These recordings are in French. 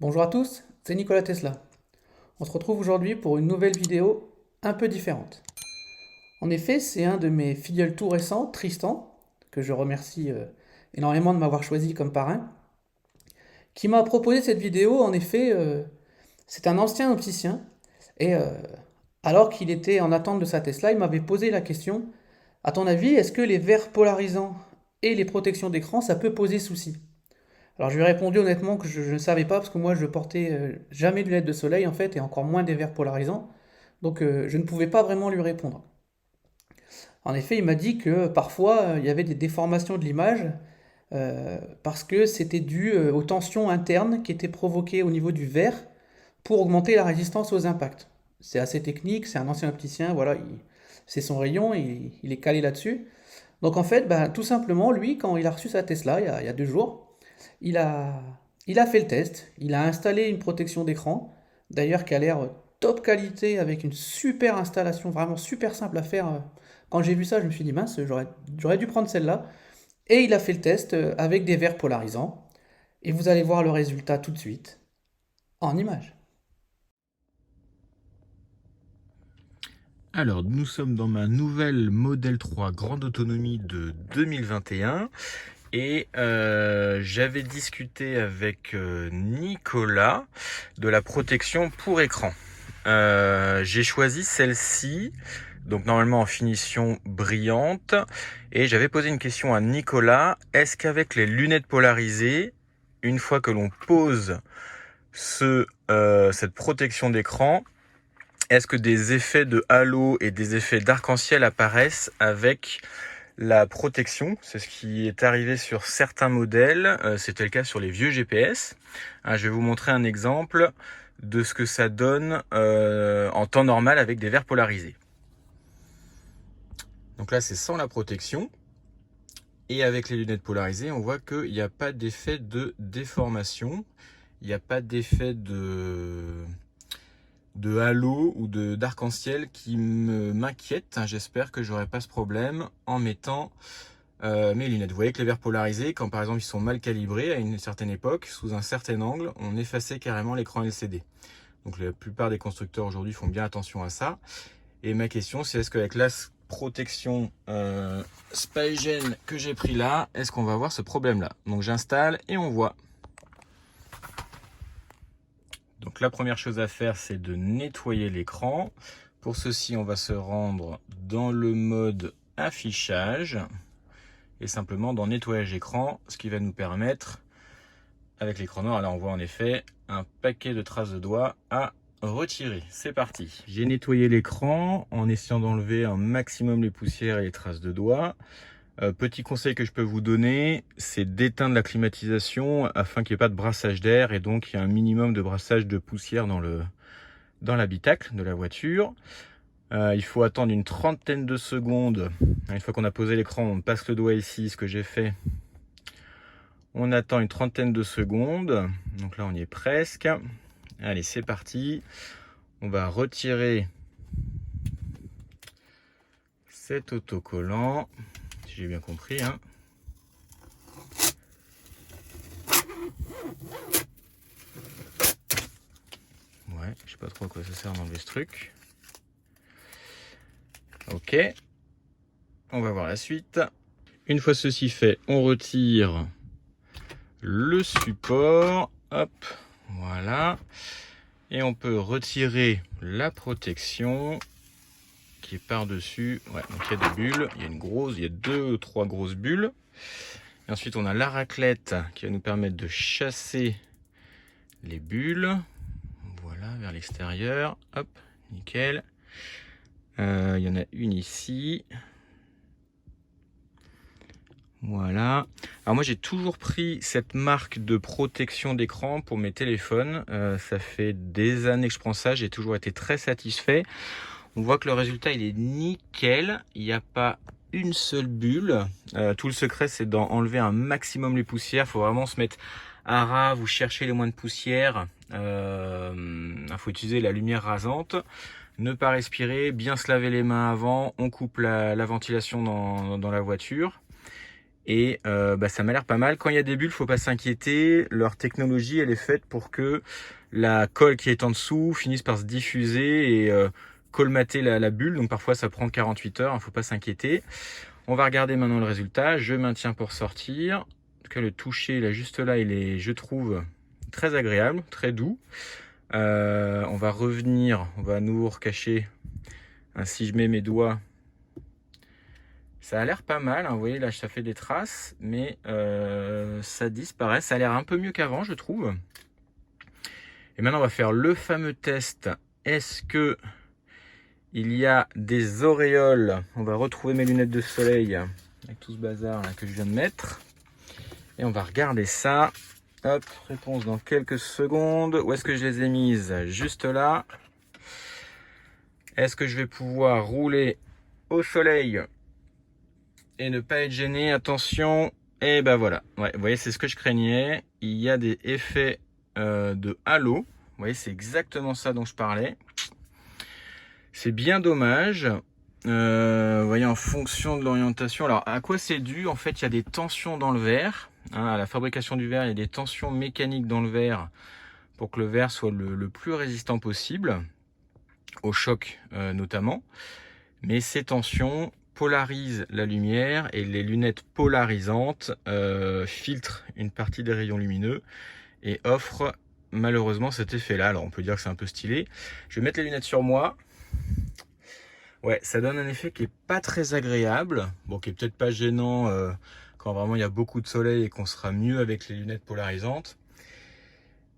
Bonjour à tous, c'est Nikola Tesla. On se retrouve aujourd'hui pour une nouvelle vidéo un peu différente. En effet, c'est un de mes filleuls tout récents, Tristan, que je remercie énormément de m'avoir choisi comme parrain, qui m'a proposé cette vidéo. En effet, c'est un ancien opticien et alors qu'il était en attente de sa Tesla, il m'avait posé la question, à ton avis, est-ce que les verres polarisants et les protections d'écran, ça peut poser souci? Alors je lui ai répondu honnêtement que je ne savais pas parce que moi je portais jamais de lunettes de soleil en fait et encore moins des verres polarisants. Donc je ne pouvais pas vraiment lui répondre. En effet, il m'a dit que parfois il y avait des déformations de l'image parce que c'était dû aux tensions internes qui étaient provoquées au niveau du verre pour augmenter la résistance aux impacts. C'est assez technique, c'est un ancien opticien, voilà, c'est son rayon, il est calé là-dessus. Donc en fait, bah, tout simplement, lui, quand il a reçu sa Tesla il y a 2 jours, il a, il a fait le test, il a installé une protection d'écran, d'ailleurs qui a l'air top qualité avec une super installation, vraiment super simple à faire. Quand j'ai vu ça, je me suis dit mince, j'aurais dû prendre celle-là. Et il a fait le test avec des verres polarisants. Et vous allez voir le résultat tout de suite en image. Alors, nous sommes dans ma nouvelle Model 3 grande autonomie de 2021 et j'avais discuté avec Nicolas de la protection pour écran. J'ai choisi celle-ci, donc normalement en finition brillante, et j'avais posé une question à Nicolas. Est-ce qu'avec les lunettes polarisées, une fois que l'on pose cette protection d'écran, est-ce que des effets de halo et des effets d'arc-en-ciel apparaissent avec la protection? C'est ce qui est arrivé sur certains modèles. C'était le cas sur les vieux GPS. Je vais vous montrer un exemple de ce que ça donne en temps normal avec des verres polarisés. Donc là, c'est sans la protection. Et avec les lunettes polarisées, on voit qu'il n'y a pas d'effet de déformation. Il n'y a pas d'effet de halo ou d'arc-en-ciel qui m'inquiète. J'espère que j'aurai pas ce problème en mettant mes lunettes. Vous voyez que les verres polarisés, quand par exemple ils sont mal calibrés à une certaine époque, sous un certain angle, on effaçait carrément l'écran LCD. Donc la plupart des constructeurs aujourd'hui font bien attention à ça. Et ma question, c'est est-ce qu'avec la protection Spygen que j'ai pris là, est-ce qu'on va avoir ce problème-là? Donc j'installe et on voit. Donc la première chose à faire, c'est de nettoyer l'écran. Pour ceci, on va se rendre dans le mode affichage et simplement dans nettoyage écran, ce qui va nous permettre, avec l'écran noir, là on voit en effet un paquet de traces de doigts à retirer. C'est parti. J'ai nettoyé l'écran en essayant d'enlever un maximum les poussières et les traces de doigts. Petit conseil que je peux vous donner, c'est d'éteindre la climatisation afin qu'il n'y ait pas de brassage d'air et donc il y a un minimum de brassage de poussière dans l'habitacle de la voiture. Il faut attendre une trentaine de secondes. Une fois qu'on a posé l'écran, on passe le doigt ici, ce que j'ai fait. On attend une trentaine de secondes. Donc là, on y est presque. Allez, c'est parti. On va retirer cet autocollant, si j'ai bien compris, hein. Ouais, je sais pas trop à quoi ça sert d'enlever ce truc. Ok, on va voir la suite. Une fois ceci fait, on retire le support. Hop, voilà. Et on peut retirer la protection qui est par-dessus. Ouais, donc il y a des bulles. Il y a 2 ou 3 grosses bulles. Et ensuite, on a la raclette qui va nous permettre de chasser les bulles. Voilà, vers l'extérieur. Hop, nickel. Il y en a une ici. Voilà. Alors moi j'ai toujours pris cette marque de protection d'écran pour mes téléphones. Ça fait des années que je prends ça. J'ai toujours été très satisfait. On voit que le résultat il est nickel. Il n'y a pas une seule bulle. Tout le secret c'est d'enlever un maximum les poussières. Il faut vraiment se mettre à ras. Vous cherchez les moins de poussière. Il faut utiliser la lumière rasante. Ne pas respirer, bien se laver les mains avant, on coupe la ventilation dans la voiture. Et ça m'a l'air pas mal. Quand il y a des bulles, faut pas s'inquiéter. Leur technologie, elle est faite pour que la colle qui est en dessous finisse par se diffuser et colmater la bulle. Donc parfois ça prend 48 heures, faut pas s'inquiéter. On va regarder maintenant le résultat. Je maintiens pour sortir. En tout cas, le toucher là, juste là, il est, je trouve, très agréable, très doux. On va revenir, on va à nouveau recacher. Si je mets mes doigts, ça a l'air pas mal, hein. Vous voyez là ça fait des traces, mais ça disparaît, ça a l'air un peu mieux qu'avant je trouve. Et maintenant on va faire le fameux test, est-ce que il y a des auréoles? On va retrouver mes lunettes de soleil avec tout ce bazar là que je viens de mettre. Et on va regarder ça. Hop, réponse dans quelques secondes. Où est-ce que je les ai mises? Juste là. Est-ce que je vais pouvoir rouler au soleil et ne pas être gêné? Attention. Et ben voilà. Ouais, vous voyez, c'est ce que je craignais. Il y a des effets de halo. Vous voyez, c'est exactement ça dont je parlais. C'est bien dommage. Vous voyez, en fonction de l'orientation. Alors, à quoi c'est dû? En fait, il y a des tensions dans le verre. Hein, à la fabrication du verre, il y a des tensions mécaniques dans le verre pour que le verre soit le plus résistant possible, au choc notamment. Mais ces tensions polarisent la lumière et les lunettes polarisantes filtrent une partie des rayons lumineux et offrent malheureusement cet effet-là. Alors, on peut dire que c'est un peu stylé. Je vais mettre les lunettes sur moi. Ouais, ça donne un effet qui est pas très agréable, bon, qui est peut-être pas gênant quand vraiment il y a beaucoup de soleil et qu'on sera mieux avec les lunettes polarisantes.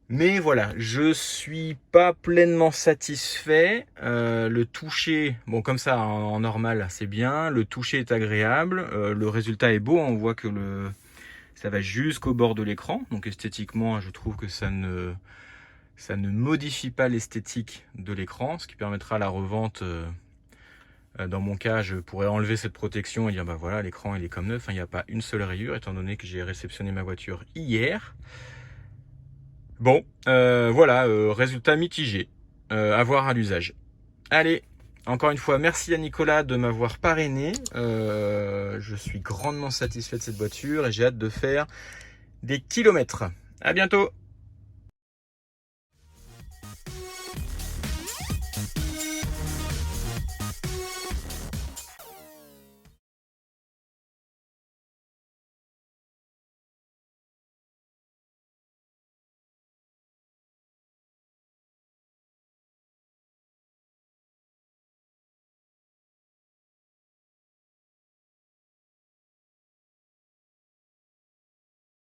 Mais voilà, je suis pas pleinement satisfait. Le toucher, bon comme ça en normal c'est bien, le toucher est agréable, le résultat est beau, on voit que ça va jusqu'au bord de l'écran, donc esthétiquement je trouve que ça ne modifie pas l'esthétique de l'écran, ce qui permettra la revente. Dans mon cas, je pourrais enlever cette protection et dire bah voilà, l'écran il est comme neuf, hein, il n'y a pas une seule rayure étant donné que j'ai réceptionné ma voiture hier. Bon, voilà, résultat mitigé, à voir à l'usage. Allez, encore une fois, merci à Nicolas de m'avoir parrainé. Je suis grandement satisfait de cette voiture et j'ai hâte de faire des kilomètres. À bientôt.